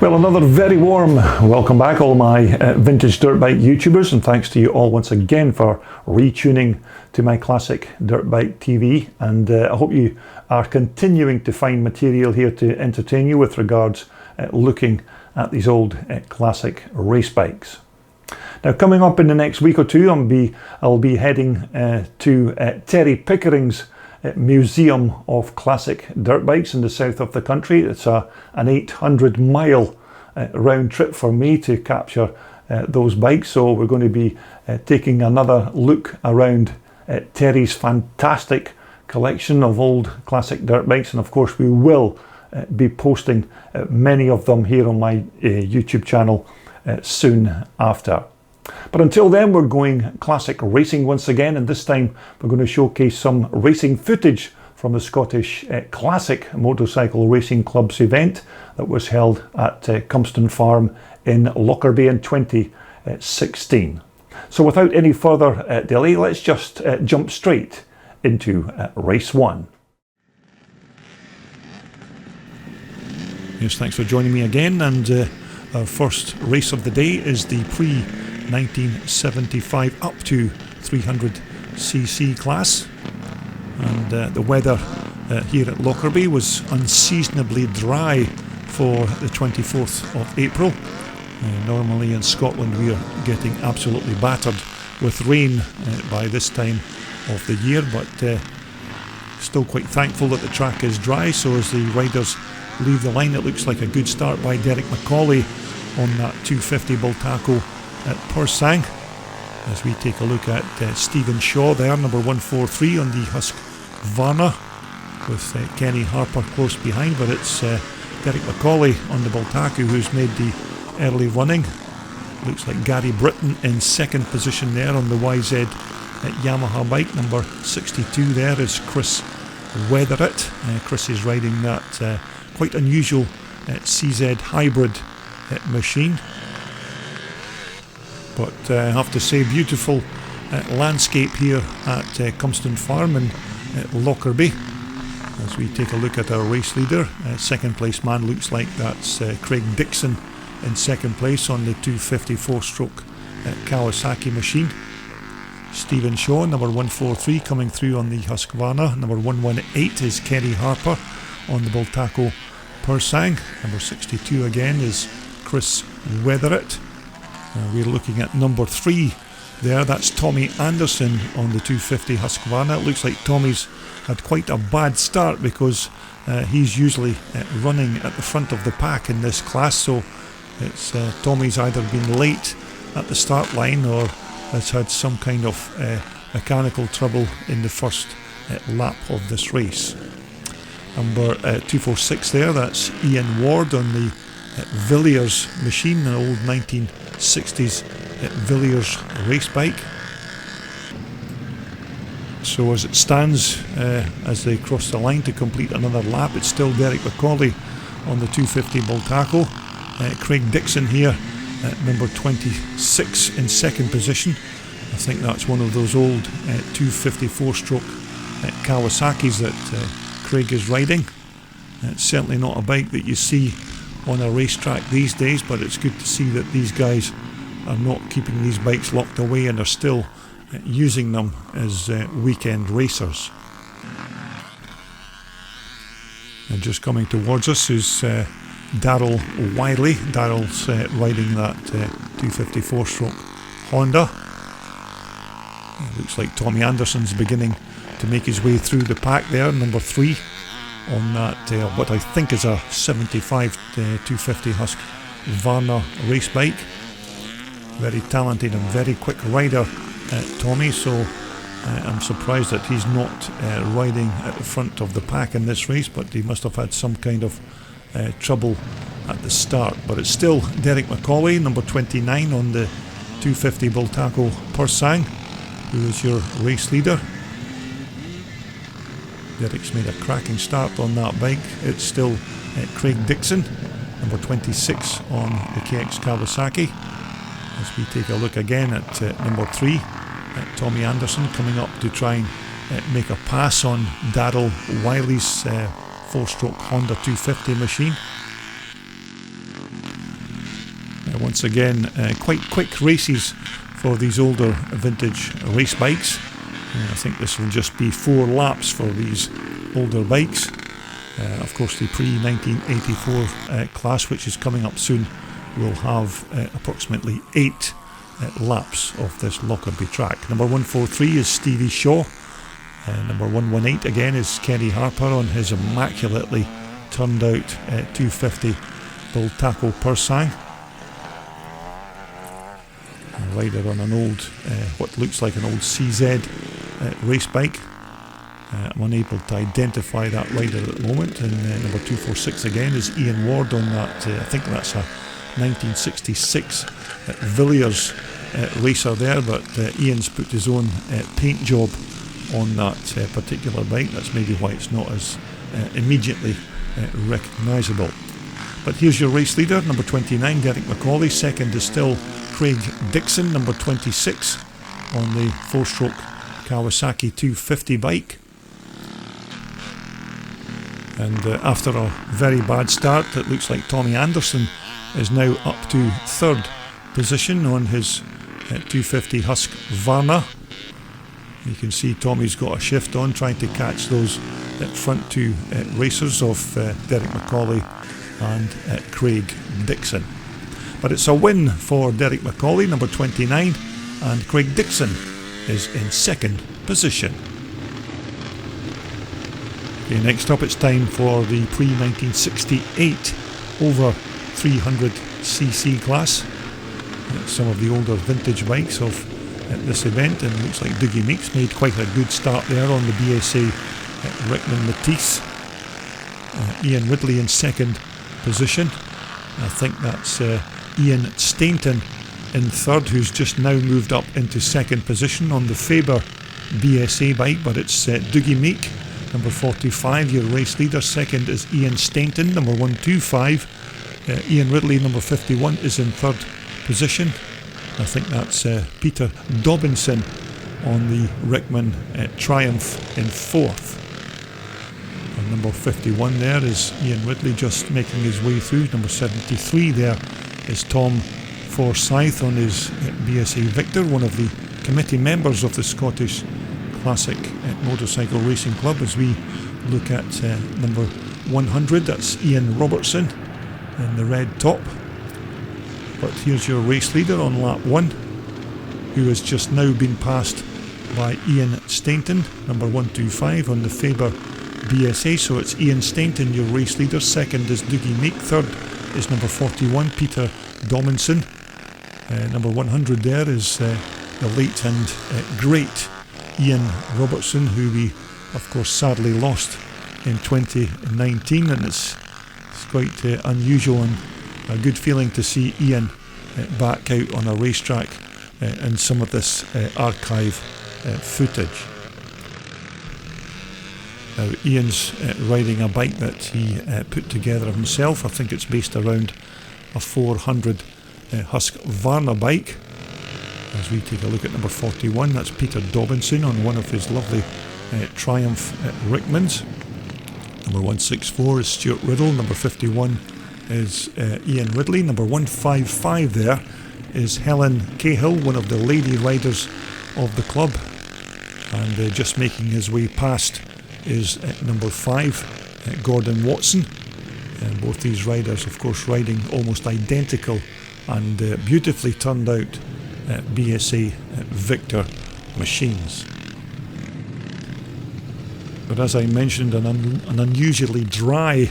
Well, another very warm welcome back, all my vintage dirt bike YouTubers, and thanks to you all once again for retuning to my classic dirt bike TV. And I hope you are continuing to find material here to entertain you with regards looking at these old classic race bikes. Now, coming up in the next week or two, I'll be heading to Terry Pickering's Museum of Classic Dirt Bikes in the south of the country. It's an 800-mile round trip for me to capture those bikes, so we're going to be taking another look around Terry's fantastic collection of old classic dirt bikes, and of course we will be posting many of them here on my YouTube channel soon after. But until then, we're going classic racing once again, and this time we're going to showcase some racing footage from the Scottish Classic Motorcycle Racing Club's event that was held at Cumstone Farm in Lockerbie in 2016. So without any further delay, let's just jump straight into race one. Yes, thanks for joining me again, and our first race of the day is the pre-1975 up to 300cc class. And the weather here at Lockerbie was unseasonably dry for the 24th of April. Normally in Scotland we are getting absolutely battered with rain by this time of the year, but still quite thankful that the track is dry. So as the riders leave the line, it looks like a good start by Derek McCauley on that 250 Bultaco at Pursang. As we take a look at Stephen Shaw there, number 143 on the Husqvarna, with Kenny Harper close behind, but it's Derek McCauley on the Bultaco who's made the early running. Looks like Gary Britton in second position there on the YZ Yamaha bike. Number 62 there is Chris Weatheritt. Chris is riding that quite unusual CZ hybrid machine. But I have to say, beautiful landscape here at Cumstone Farm in Lockerbie. As we take a look at our race leader, second place man looks like that's Craig Dixon in second place on the 254-stroke Kawasaki machine. Stephen Shaw, number 143, coming through on the Husqvarna. Number 118 is Kenny Harper on the Bultaco Pursang. Number 62 again is Chris Weatheritt. We're looking at number 3 there, that's Tommy Anderson on the 250 Husqvarna. It looks like Tommy's had quite a bad start because he's usually running at the front of the pack in this class, so it's Tommy's either been late at the start line or has had some kind of mechanical trouble in the first lap of this race. Number 246 there, that's Ian Ward on the Villiers machine, an old 1960s Villiers race bike. So as it stands, as they cross the line to complete another lap, it's still Derek McCauley on the 250 Bultaco. Craig Dixon here at number 26 in second position. I think that's one of those old 254-stroke Kawasaki's that Craig is riding. It's certainly not a bike that you see on a racetrack these days, but it's good to see that these guys are not keeping these bikes locked away and are still using them as weekend racers. And just coming towards us is Darryl Wiley. Darryl's riding that 254-stroke Honda. It looks like Tommy Anderson's beginning to make his way through the pack there, number 3 on that what I think is a 75 250 Husqvarna race bike. Very talented and very quick rider, Tommy, so I'm surprised that he's not riding at the front of the pack in this race, but he must have had some kind of trouble at the start. But it's still Derek McCauley, number 29 on the 250 Bultaco Pursang, who is your race leader. Derek's made a cracking start on that bike. It's still Craig Dixon, number 26 on the KX Kawasaki. As we take a look again at number 3, Tommy Anderson coming up to try and make a pass on Darryl Wiley's 4-stroke Honda 250 machine. Once again, quite quick races for these older vintage race bikes. I think this will just be 4 laps for these older bikes. Of course, the pre-1984 class, which is coming up soon, will have approximately 8 laps of this Lockerbie track. Number 143 is Stevie Shaw. Number 118 again is Kenny Harper on his immaculately turned out 250 Bull Taco Persang. A rider on an old, what looks like an old CZ race bike. I'm unable to identify that rider at the moment. And number 246 again is Ian Ward on that, I think that's a 1966 Villiers racer there, but Ian's put his own paint job on that particular bike. That's maybe why it's not as immediately recognisable. But here's your race leader, number 29, Derek Macaulay. Second is still Craig Dixon, number 26, on the 4-stroke Kawasaki 250 bike. And after a very bad start, it looks like Tommy Anderson is now up to 3rd position on his 250 Husk Varna. You can see Tommy's got a shift on, trying to catch those front 2 racers of Derek Macaulay and Craig Dixon. But it's a win for Derek Macaulay, number 29, and Craig Dixon is in 2nd position. Okay, next up it's time for the pre-1968 over 300cc class. Some of the older vintage bikes of this event, and it looks like Dougie Meeks made quite a good start there on the BSA Rickman Matisse. Ian Ridley in 2nd position. I think that's Ian Stainton in 3rd, who's just now moved up into 2nd position on the Faber BSA bike, but it's Dougie Meek, number 45, your race leader. 2nd is Ian Stainton, number 125. Ian Ridley, number 51, is in 3rd position. I think that's Peter Dobinson on the Rickman Triumph in 4th. And number 51 there is Ian Ridley, just making his way through. Number 73 there is Tom Forsyth on his BSA Victor, one of the committee members of the Scottish Classic Motorcycle Racing Club. As we look at number 100, that's Ian Robertson in the red top. But here's your race leader on lap 1, who has just now been passed by Ian Stainton, number 125 on the Faber BSA. So it's Ian Stainton, your race leader. 2nd is Dougie Meek. 3rd is number 41, Peter Dominson. Number 100 there is the late and great Ian Robertson, who we of course sadly lost in 2019, and it's quite unusual and a good feeling to see Ian back out on a racetrack in some of this archive footage. Now Ian's riding a bike that he put together himself. I think it's based around a 400 Husk Varna bike. As we take a look at number 41, that's Peter Dobinson on one of his lovely Triumph Rickmans. Number 164 is Stuart Riddle. Number 51 is Ian Ridley. Number 155 there is Helen Cahill, one of the lady riders of the club. And just making his way past is number 5, Gordon Watson. Both these riders, of course, riding almost identical and beautifully turned out BSA Victor machines. But as I mentioned, an unusually dry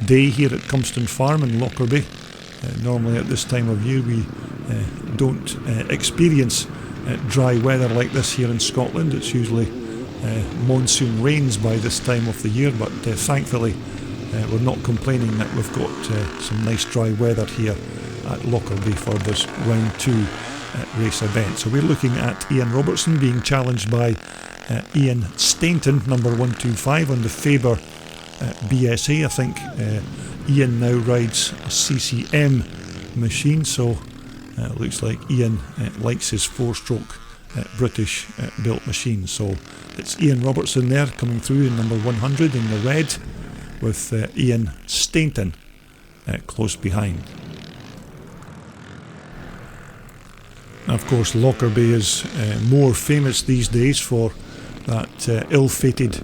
day here at Cumstone Farm in Lockerbie. Normally at this time of year we don't experience dry weather like this here in Scotland. It's usually monsoon rains by this time of the year, but thankfully we're not complaining that we've got some nice dry weather here at Lockerbie for this round 2 race event. So we're looking at Ian Robertson being challenged by Ian Stainton, number 125 on the Faber BSA. I think Ian now rides a CCM machine, so it looks like Ian likes his 4-stroke British built machine. So it's Ian Robertson there coming through in number 100 in the red, with Ian Stainton close behind. Of course, Lockerbie is more famous these days for that ill-fated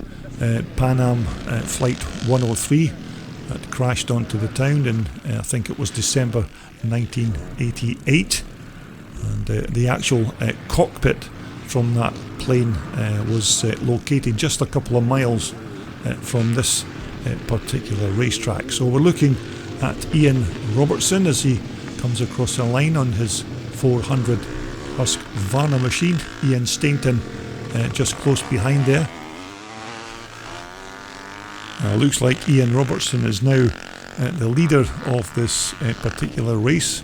Pan Am Flight 103 that crashed onto the town in, I think it was December 1988. And the actual cockpit from that plane was located just a couple of miles from this particular racetrack. So we're looking at Ian Robertson as he comes across the line on his 400 Husqvarna machine. Ian Stainton just close behind there. Looks like Ian Robertson is now the leader of this particular race.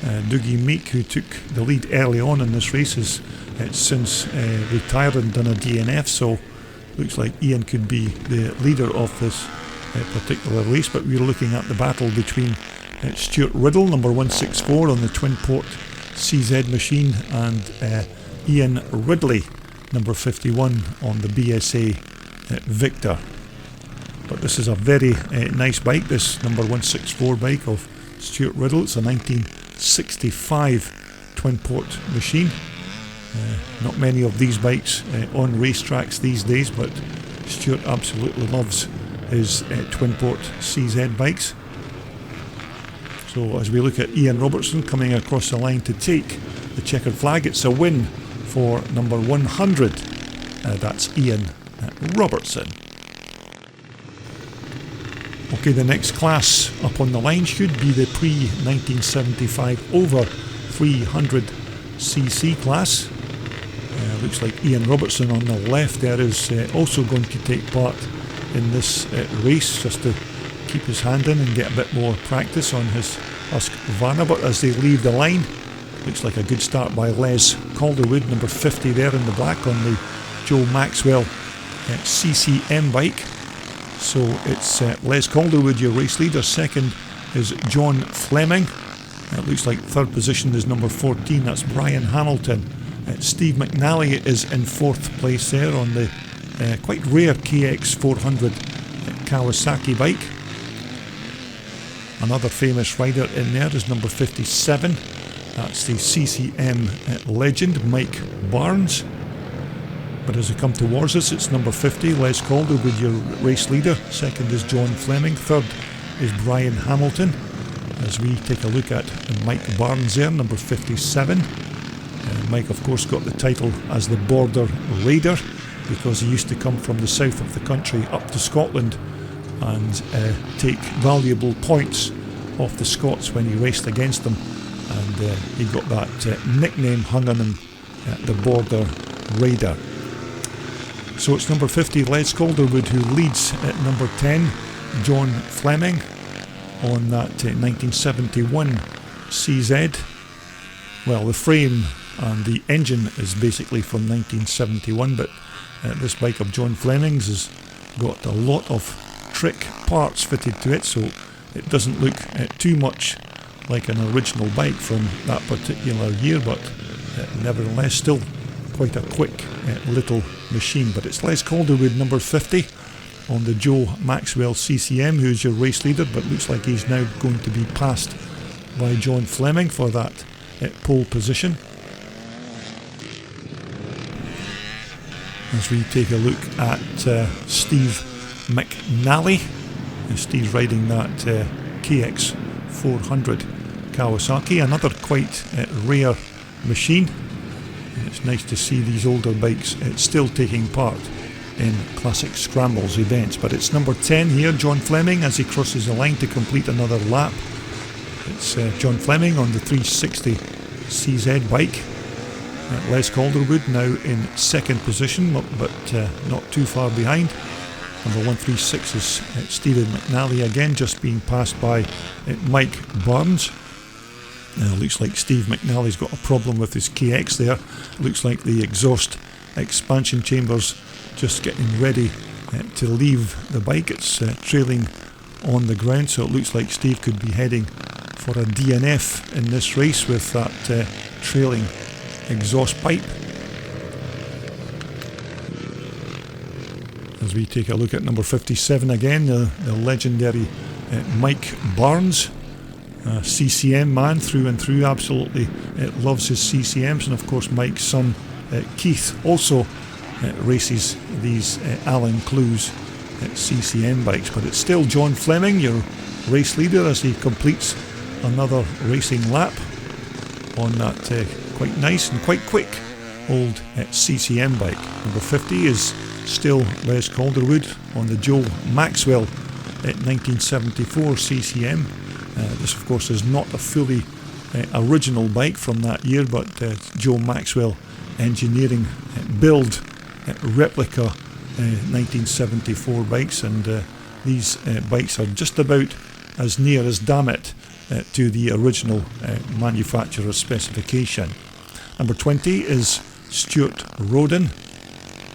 Dougie Meek, who took the lead early on in this race, has since retired and done a DNF, so looks like Ian could be the leader of this particular race. But we're looking at the battle between Stuart Riddle, number 164 on the twin port CZ machine, and Ian Ridley, number 51 on the BSA Victor. But this is a very nice bike, this number 164 bike of Stuart Riddle. It's a 1965 twin port machine. Not many of these bikes on racetracks these days, but Stuart absolutely loves his twin port CZ bikes. So as we look at Ian Robertson coming across the line to take the checkered flag, it's a win for number 100. That's Ian Robertson. Okay, the next class up on the line should be the pre-1975 over 300cc class. Looks like Ian Robertson on the left there is also going to take part in this race, just to keep his hand in and get a bit more practice on his Husqvarna. But as they leave the line, looks like a good start by Les Calderwood, number 50 there in the black on the Joe Maxwell CCM bike. So it's Les Calderwood, your race leader. Second is John Fleming. It looks like third position is number 14, that's Brian Hamilton. Steve McNally is in fourth place there on the quite rare KX400 Kawasaki bike. Another famous rider in there is number 57. That's the CCM legend, Mike Barnes. But as they come towards us, it's number 50, Les Calderwood, your race leader. Second is John Fleming. Third is Brian Hamilton. As we take a look at Mike Barnes there, number 57. Mike, of course, got the title as the Border Raider because he used to come from the south of the country up to Scotland and take valuable points off the Scots when he raced against them. And he got that nickname hung on him, the Border Raider. So it's number 50, Les Calderwood, who leads at number 10, John Fleming on that 1971 CZ. Well, the frame and the engine is basically from 1971, but this bike of John Fleming's has got a lot of trick parts fitted to it, so it doesn't look too much like an original bike from that particular year, but nevertheless still quite a quick little machine. But it's Les Calderwood, number 50 on the Joe Maxwell CCM, who's your race leader, but looks like he's now going to be passed by John Fleming for that pole position. As we take a look at Steve McNally, Steve's riding that KX400 Kawasaki, another quite rare machine. It's nice to see these older bikes still taking part in classic scrambles events. But it's number 10 here, John Fleming, as he crosses the line to complete another lap. It's John Fleming on the 360 CZ bike. Les Calderwood now in second position, but not too far behind. Number 136 is Stephen McNally again, just being passed by Mike Barnes. Looks like Steve McNally's got a problem with his KX there. Looks like the exhaust expansion chamber's just getting ready to leave the bike. It's trailing on the ground, so it looks like Steve could be heading for a DNF in this race with that trailing exhaust pipe. As we take a look at number 57 again, the legendary Mike Barnes. CCM man through and through, absolutely loves his CCMs. And of course Mike's son Keith also races these Alan Clues CCM bikes. But it's still John Fleming, your race leader, as he completes another racing lap on that quite nice and quite quick old CCM bike. Number 50 is still Les Calderwood on the Joe Maxwell 1974 CCM. This of course is not a fully original bike from that year, but Joe Maxwell Engineering build replica 1974 bikes, and these bikes are just about as near as damn it to the original manufacturer's specification. Number 20 is Stuart Roden.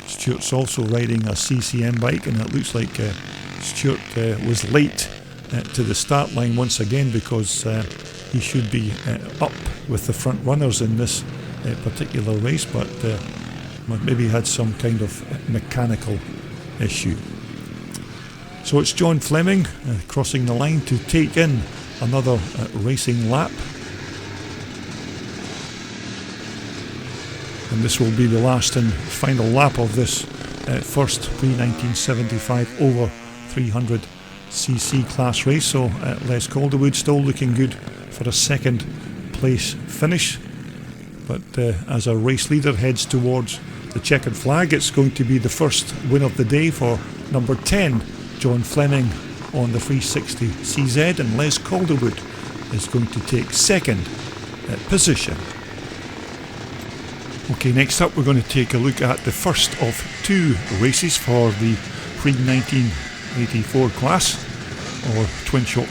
Stuart's also riding a CCM bike, and it looks like Stuart was late to the start line once again, because he should be up with the front runners in this particular race, but maybe had some kind of mechanical issue. So it's John Fleming crossing the line to take in another racing lap. And this will be the last and final lap of this first pre-1975 over 300cc class race. So Les Calderwood still looking good for a second place finish. But as our race leader heads towards the checkered flag, it's going to be the first win of the day for number 10, John Fleming on the 360 CZ, and Les Calderwood is going to take second position. Okay, next up we're going to take a look at the first of two races for the pre-1984 class, or twin shock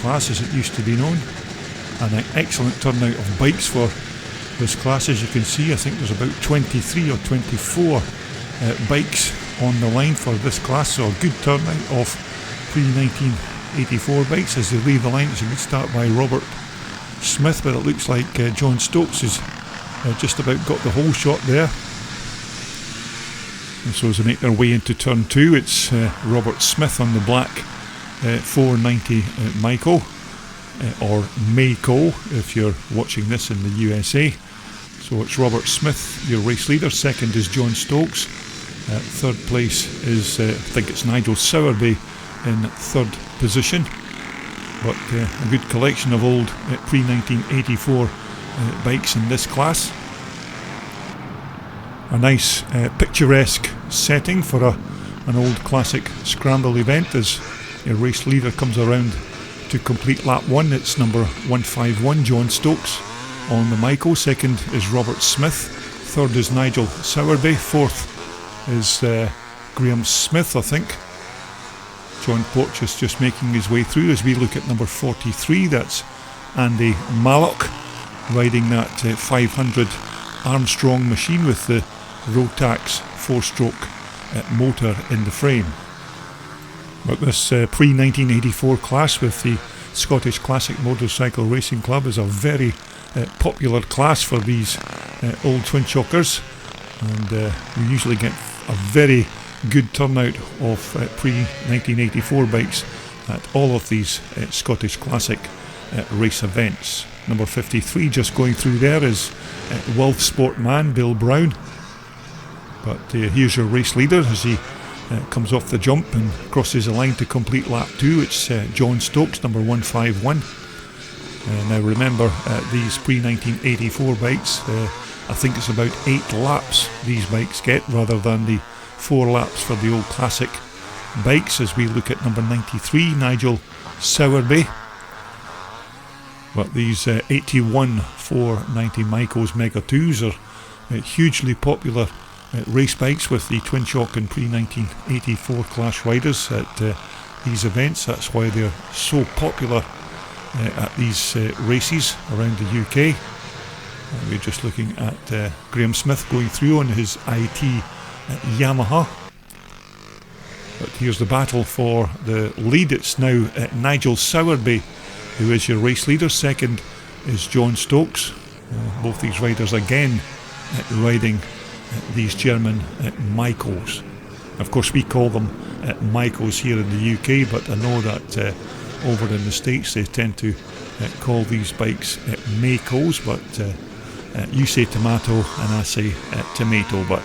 class as it used to be known. An excellent turnout of bikes for this class, as you can see. I think there's about 23 or 24 bikes on the line for this class, so a good turnout of pre-1984 bikes as they leave the line. It's a good start by Robert Smith, but it looks like John Stokes has just about got the whole shot there. And so as they make their way into turn 2, it's Robert Smith on the black 490 Maico, or Maico if you're watching this in the USA. So it's Robert Smith, your race leader. Second is John Stokes. Third place is, I think it's Nigel Sowerby in third position. But a good collection of old pre-1984 bikes in this class. A nice picturesque setting for an old classic scramble event as your race leader comes around to complete lap 1. It's number 151, John Stokes on the Maico. Second is Robert Smith. Third is Nigel Sowerby. Fourth is Graham Smith, I think. John Porteous just making his way through as we look at number 43. That's Andy Mallock riding that 500 Armstrong machine with the Rotax 4-stroke motor in the frame. But this pre-1984 class with the Scottish Classic Motorcycle Racing Club is a very popular class for these old twin shockers, and we usually get a very good turnout of pre-1984 bikes at all of these Scottish Classic race events. Number 53 just going through there is Wolf Sport man Bill Brown. But here's your race leader as he comes off the jump and crosses the line to complete lap 2. It's John Stokes, number 151. Now remember, these pre-1984 bikes, I think it's about 8 laps these bikes get rather than the 4 laps for the old classic bikes, as we look at number 93, Nigel Sowerby. But these 81 490 Maicos Mega 2s are hugely popular race bikes with the twin shock and pre-1984 class riders at these events. That's why they're so popular at these races around the UK. We're just looking at Graham Smith going through on his IT Yamaha. But here's the battle for the lead. It's now Nigel Sowerby who is your race leader. Second is John Stokes. Both these riders again riding these German Maicos. Of course we call them Maicos here in the UK, but I know that over in the States they tend to call these bikes Makos, but you say tomato and I say tomato, but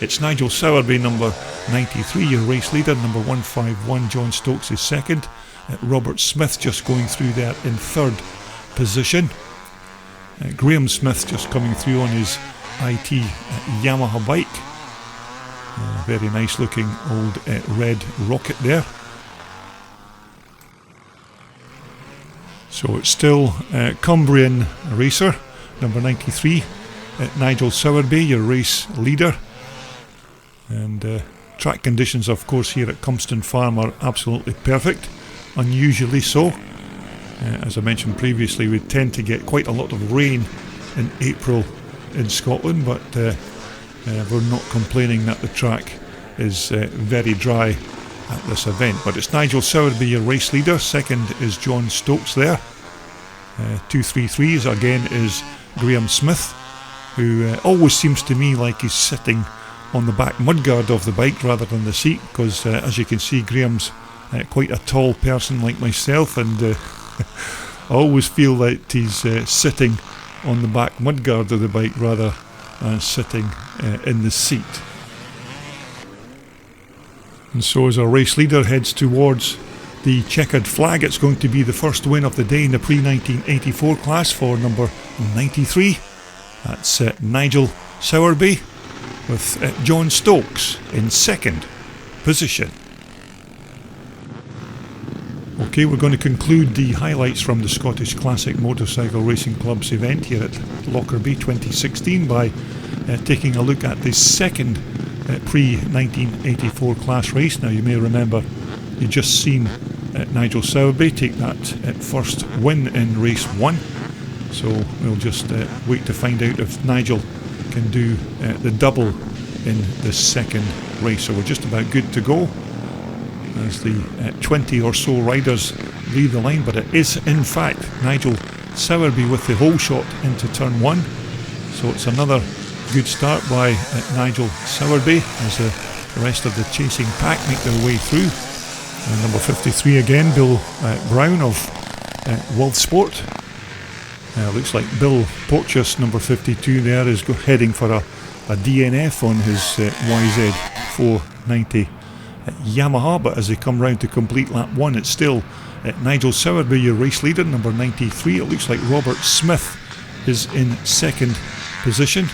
it's Nigel Sowerby, number 93, your race leader. Number 151, John Stokes is second. Robert Smith just going through there in third position. Graham Smith just coming through on his IT Yamaha bike. Very nice looking old red Rocket there. So it's still Cumbrian racer, number 93, Nigel Sowerby, your race leader. And track conditions, of course, here at Cumstone Farm are absolutely perfect, unusually so. As I mentioned previously, we tend to get quite a lot of rain in April in Scotland, but we're not complaining that the track is very dry at this event. But it's Nigel Sowerby, your race leader. Second is John Stokes there. 233 again is Graham Smith, who always seems to me like he's sitting on the back mudguard of the bike rather than the seat, because as you can see, Graham's quite a tall person like myself, and I always feel that he's sitting on the back mudguard of the bike rather than sitting in the seat. And so as our race leader heads towards the checkered flag, it's going to be the first win of the day in the pre-1984 class for number 93. That's Nigel Sowerby, with John Stokes in second position. Okay, we're going to conclude the highlights from the Scottish Classic Motorcycle Racing Club's event here at Lockerbie 2016 by taking a look at the second pre-1984 class race. Now, you may remember you just seen Nigel Sowerby take that first win in race 1, so we'll just wait to find out if Nigel can do the double in the second race. So we're just about good to go as the 20 or so riders leave the line, but it is in fact Nigel Sowerby with the whole shot into turn 1. So it's another good start by Nigel Sowerby as the rest of the chasing pack make their way through. And number 53 again, Bill Brown of Wolfsport. Looks like Bill Porteous, number 52 there, is heading for a DNF on his YZ490 Yamaha, but as they come round to complete lap 1, it's still Nigel Sowerby, your race leader, number 93. It looks like Robert Smith is in second position.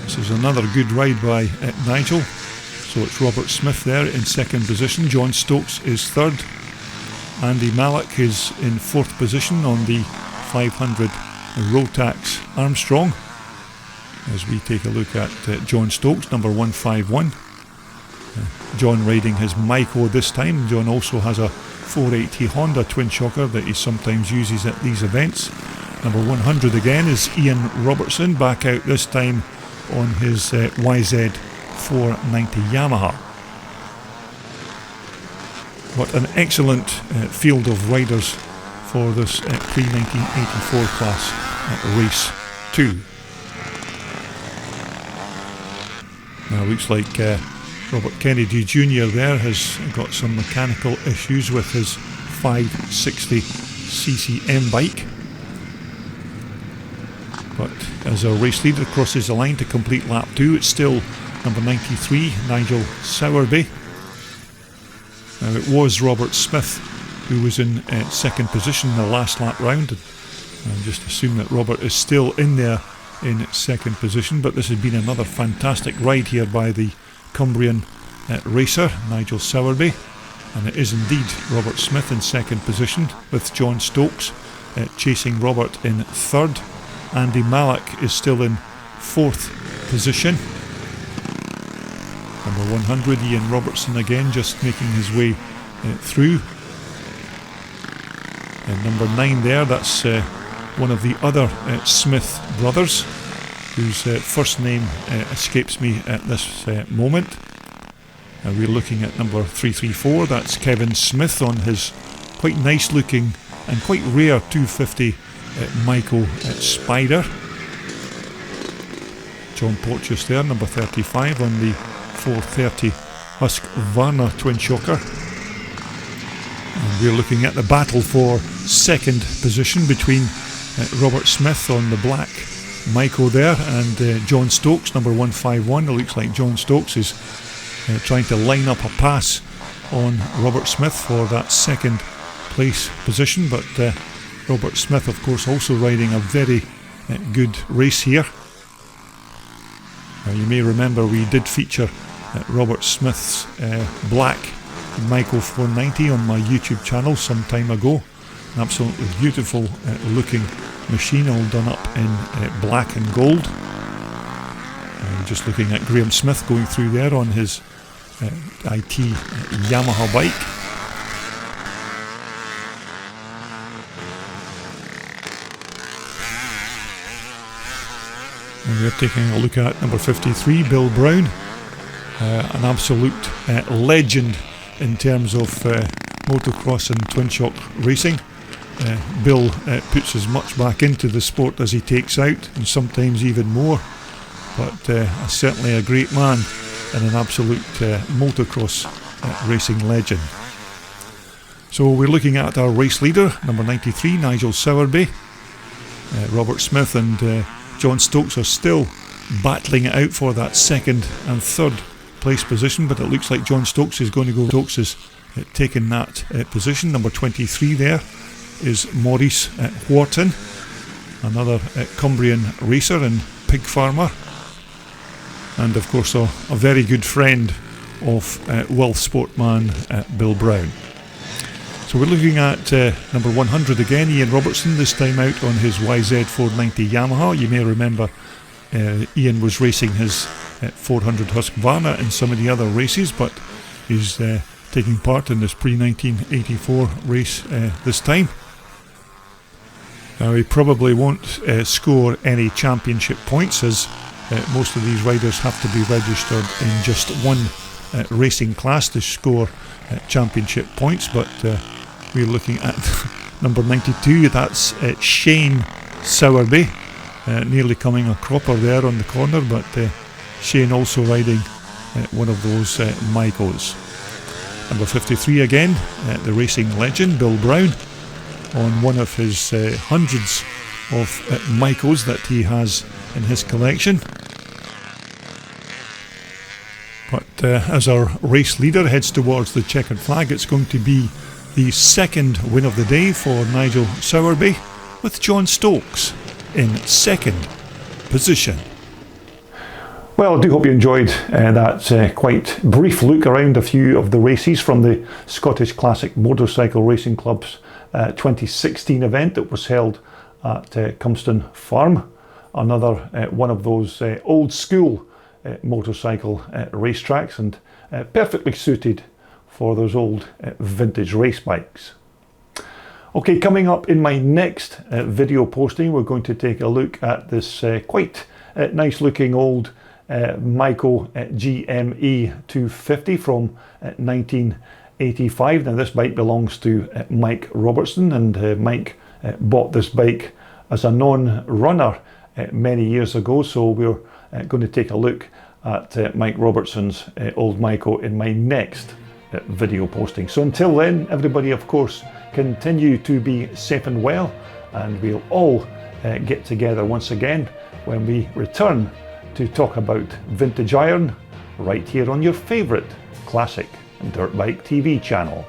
This is another good ride by Nigel. So it's Robert Smith there in second position. John Stokes is third. Andy Mallock is in fourth position on the 500 Rotax Armstrong. As we take a look at John Stokes, number 151. John riding his Maiko this time. John also has a 480 Honda twin shocker that he sometimes uses at these events. Number 100 again is Ian Robertson, back out this time on his YZ490 Yamaha. What an excellent field of riders for this pre-1984 class at race 2. Now looks like Robert Kennedy Jr. there has got some mechanical issues with his 560 CCM bike. But as our race leader crosses the line to complete lap 2, it's still number 93, Nigel Sowerby. Now it was Robert Smith who was in second position in the last lap round. And just assume that Robert is still in there in second position, but this has been another fantastic ride here by the Cumbrian racer, Nigel Sowerby. And it is indeed Robert Smith in second position, with John Stokes chasing Robert in third. Andy Mallock is still in fourth position. Number 100, Ian Robertson again just making his way through. And number 9 there, that's one of the other Smith brothers, whose first name escapes me at this moment. We're looking at number 334, that's Kevin Smith on his quite nice looking and quite rare 250 Maiko Spider. John Porteous there, number 35 on the 430 Husqvarna twin shocker. And we're looking at the battle for second position between Robert Smith on the black Myco there and John Stokes, number 151. It looks like John Stokes is trying to line up a pass on Robert Smith for that second place position, but Robert Smith of course also riding a very good race here. You may remember we did feature Robert Smith's black Myco 490 on my YouTube channel some time ago. An absolutely beautiful looking machine, all done up in black and gold. Just looking at Graham Smith going through there on his IT Yamaha bike. And we're taking a look at number 53, Bill Brown, an absolute legend in terms of motocross and twin shock racing. Bill puts as much back into the sport as he takes out, and sometimes even more, but certainly a great man and an absolute motocross racing legend. So we're looking at our race leader, number 93, Nigel Sowerby. Robert Smith and John Stokes are still battling it out for that second and third place position, but it looks like John Stokes is going to go. Stokes has taken that position. Number 23 there is Maurice Wharton, another Cumbrian racer and pig farmer, and of course a very good friend of Wilf Sportman Bill Brown. So we're looking at number 100 again, Ian Robertson, this time out on his YZ490 Yamaha. You may remember Ian was racing his 400 Husqvarna in some of the other races, but he's taking part in this pre-1984 race this time. Now he probably won't score any championship points, as most of these riders have to be registered in just one racing class to score championship points, but we're looking at number 92, that's Shane Sowerby, nearly coming a cropper there on the corner, but Shane also riding one of those Mycos. Number 53 again, the racing legend Bill Brown, on one of his hundreds of Mycos that he has in his collection. But as our race leader heads towards the checkered flag, it's going to be the second win of the day for Nigel Sowerby, with John Stokes in second position. Well, I do hope you enjoyed that quite brief look around a few of the races from the Scottish Classic Motorcycle Racing Club's 2016 event that was held at Cumstone Farm, another one of those old school motorcycle racetracks, and perfectly suited for those old vintage race bikes. Okay, coming up in my next video posting, we're going to take a look at this quite nice looking old Myco GME 250 from 1985. Now this bike belongs to Mike Robertson, and Mike bought this bike as a non-runner many years ago, so we're going to take a look at Mike Robertson's old Myco in my next video posting. So until then, everybody of course continue to be safe and well, and we'll all get together once again when we return to talk about vintage iron right here on your favourite classic dirt bike TV channel.